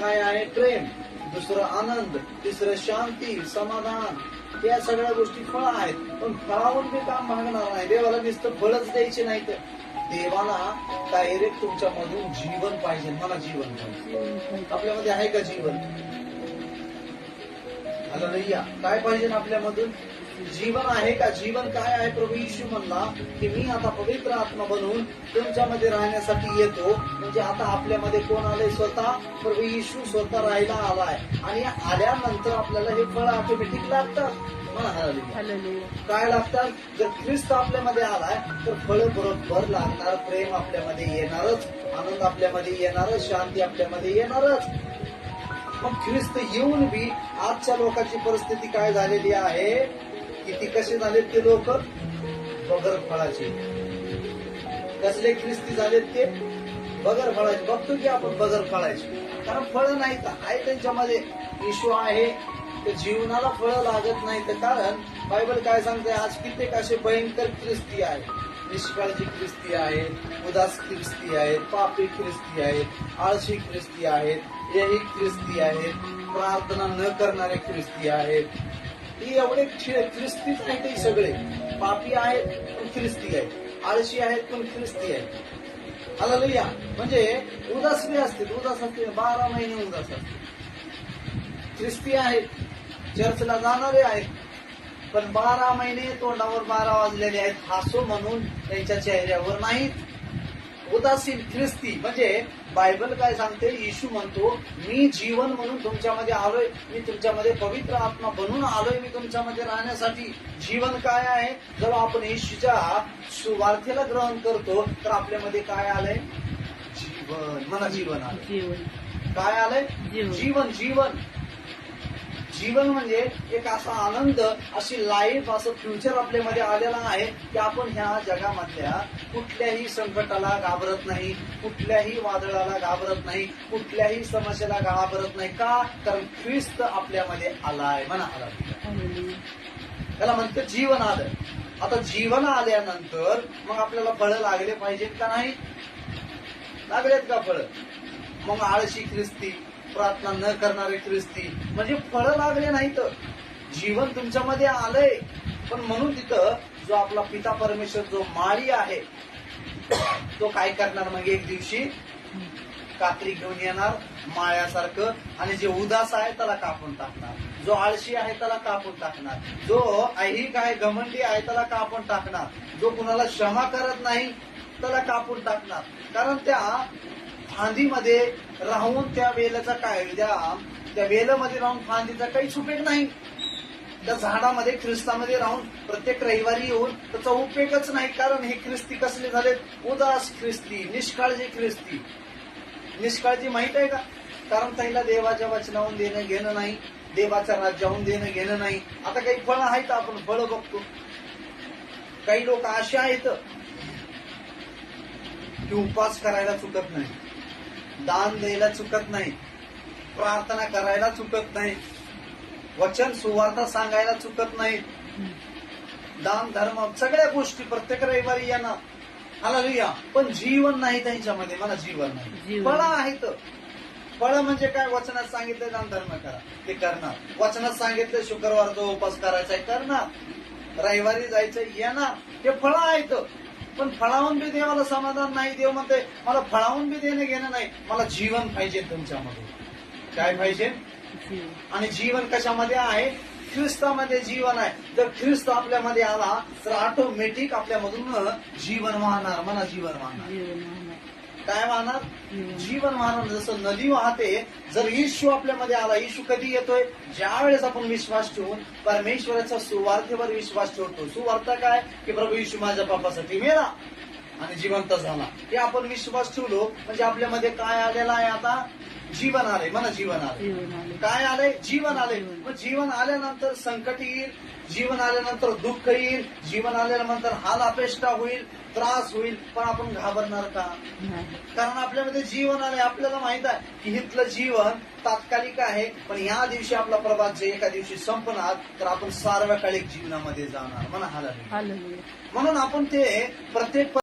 काय आहे? प्रेम. दुसरं आनंद. तिसरं शांती, समाधान. या सगळ्या गोष्टी फळ आहेत. पण फळावून बी काम मागणार नाही. देवाला नुसतं फळच द्यायचे नाही. तर देवाला डायरेक्ट तुमच्यामधून जीवन पाहिजे. मला जीवन पाहिजे. आपल्यामध्ये आहे का जीवन? हालेलुया. काय पाहिजे आपल्यामधून? जीवन आहे का? जीवन काय आहे? प्रभू येशू म्हणला की मी आता पवित्र आत्मा बनवून तुमच्यामध्ये राहण्यासाठी येतो. म्हणजे आता आपल्यामध्ये कोण आलंय? स्वतः प्रभू येशू स्वतः राहायला आलाय. आणि आल्यानंतर आपल्याला हे फळ ऑटोमॅटिक लागतात. काय लागतात? जर ख्रिस्त आपल्यामध्ये आलाय तर फळ बरोबर लागणार. प्रेम आपल्यामध्ये येणारच, आनंद आपल्यामध्ये येणारच, शांती आपल्यामध्ये येणारच. मग ख्रिस्त येऊन बी आजच्या लोकांची परिस्थिती काय झालेली आहे? किती कसे झालेत ते लोक? बगर फळाचे. कसले ख्रिस्ती झालेत ते? बगर फळाचे. बघतो की आपण बगर फळाचे. कारण फळ नाही तर आहे त्यांच्यामध्ये. येशू आहे तर जीवनाला फळ लागत नाही. तर कारण बायबल काय सांगते? आज कित्येक असे भयंकर ख्रिस्ती आहेत. निष्काळजी ख्रिस्ती आहेत, उदास ख्रिस्ती आहेत, पापी ख्रिस्ती आहेत, आळशी ख्रिस्ती आहेत, यही ख्रिस्ती आहेत, प्रार्थना न करणारे ख्रिस्ती आहेत. ही एवढे ख्रिस्तीच आहेत. ते सगळे पापी आहेत पण ख्रिस्ती आहेत, आळशी आहेत पण ख्रिस्ती आहेत. हालेलुया. म्हणजे उदास बी असतील, उदास असतील, 12 महिने उदास असतील. ख्रिस्ती आहेत, चर्चला जाणारे आहेत, पण 12 महिने तोंडावर 12 वाजलेले आहेत. हसो म्हणून त्यांच्या चेहऱ्यावर नाहीत. उदासीन ख्रिस्ती. म्हणजे बायबल काय सांगते? येशू म्हणतो मी जीवन म्हणून तुमच्यामध्ये आलोय. मी तुमच्यामध्ये पवित्र आत्मा बनून आलोय. मी तुमच्यामध्ये राहण्यासाठी. जीवन काय आहे? जेव्हा आपण येशूच्या सुवार्थेला ग्रहण करतो तर आपल्यामध्ये काय आलंय? जीवन. मला जीवन आलंय. काय आलंय? जीवन. जीवन. जीवन म्हणजे एक असा आनंद, अशी लाईफ, असं फ्युचर आपल्यामध्ये आलेला आहे की आपण ह्या जगामधल्या कुठल्याही संकटाला घाबरत नाही, कुठल्याही वादळाला घाबरत नाही, कुठल्याही समस्येला घाबरत नाही. का? कारण ख्रिस्त आपल्यामध्ये आलाय. म्हणा आला. त्याला म्हणतं जीवन आलं. आता जीवन आल्यानंतर मग आपल्याला फळं लागले पाहिजेत का नाही? लागलेत का फळं? मग आळशी ख्रिस्ती, प्रार्थना न करणारे ख्रिस्ती, म्हणजे फळं लागले नाहीत. जीवन तुमच्यामध्ये आलंय. पण म्हणून तिथं जो आपला पिता परमेश्वर, जो माळी आहे, तो काय करणार? मग एक दिवशी कात्री घेऊन येणार माळ्यासारखं, आणि जे उदास आहे त्याला कापून टाकणार. जो आळशी आहे त्याला कापून टाकणार. जो ऐहिक आहे, घमंडी आहे, त्याला कापून टाकणार. जो कुणाला क्षमा करत नाही त्याला कापून टाकणार. कारण त्या फांदीमध्ये राहून त्या वेलाचा काय, त्या वेलामध्ये राहून फांदीचा काहीच उपयोग नाही. त्या झाडामध्ये, ख्रिस्तामध्ये राहून प्रत्येक रविवारी येऊन त्याचा उपयोगच नाही. कारण हे ख्रिस्ती कसले झालेत? उदास ख्रिस्ती, निष्काळजी ख्रिस्ती. निष्काळजी माहित आहे का? कारण त्याला देवाच्या वचनाहून देणं घेणं नाही, देवाच्या राज्याहून देणं घेणं नाही. आता काही फळं आहेत, आपण फळं बघतो. काही लोक असे आहेत की उपवास करायला चुकत नाही, दान द्यायला चुकत नाही, प्रार्थना करायला चुकत नाही, वचन सुवार्ता सांगायला चुकत नाही, दान धर्म सगळ्या गोष्टी प्रत्येक रविवारी येणार. हालेलुया. पण जीवन नाही त्यांच्यामध्ये. मला जीवन नाही. फळं आहेत. फळं म्हणजे काय? वचनात सांगितलं दान धर्म करा, ते करणार. वचनात सांगितलं शुक्रवारचा उपवास करायचा आहे, करणार. रविवारी जायचं, येणार. हे फळं आहेत. पण फळावून बी देवाला समाधान नाही. देव म्हणते मला फळावून बी देणं घेणं नाही, मला जीवन पाहिजे तुमच्यामध्ये. काय पाहिजे? आणि जीवन कशामध्ये आहे? ख्रिस्तामध्ये जीवन आहे. जर ख्रिस्त आपल्यामध्ये आला तर ऑटोमॅटिक आपल्यामधून जीवन वाहणार. मला जीवन वाहणार. काय वाहणार? जीवन वाहणार. जसं नदी वाहते. जर येशू आपल्यामध्ये आला, येशू कधी येतोय? ज्या वेळेस आपण विश्वास ठेवून परमेश्वराच्या सुवार्थेवर विश्वास ठेवतो. सुवार्थ काय? की प्रभू येशू माझ्या पापासाठी मेला आणि जिवंत झाला. हे आपण विश्वास ठेवलो म्हणजे आपल्यामध्ये काय आलेलं आहे? आता जीवन आलंय. म्हणा जीवन आलंय. काय आलंय? जीवन आलंय. मग जीवन आल्यानंतर संकट येईल, जीवन आल्यानंतर दुःख येईल, जीवन आल्यानंतर हाल अपेष्टा होईल, त्रास होईल. पण आपण घाबरणार का? कारण आपल्यामध्ये जीवन आलंय. आपल्याला माहित आहे की इथलं जीवन तात्कालिक आहे, पण या दिवशी आपला प्रभात जे एका दिवशी संपणार, तर आपण सार्वकालिक जीवनामध्ये जाणार. म्हणा हालेलुया. म्हणून आपण ते प्रत्येक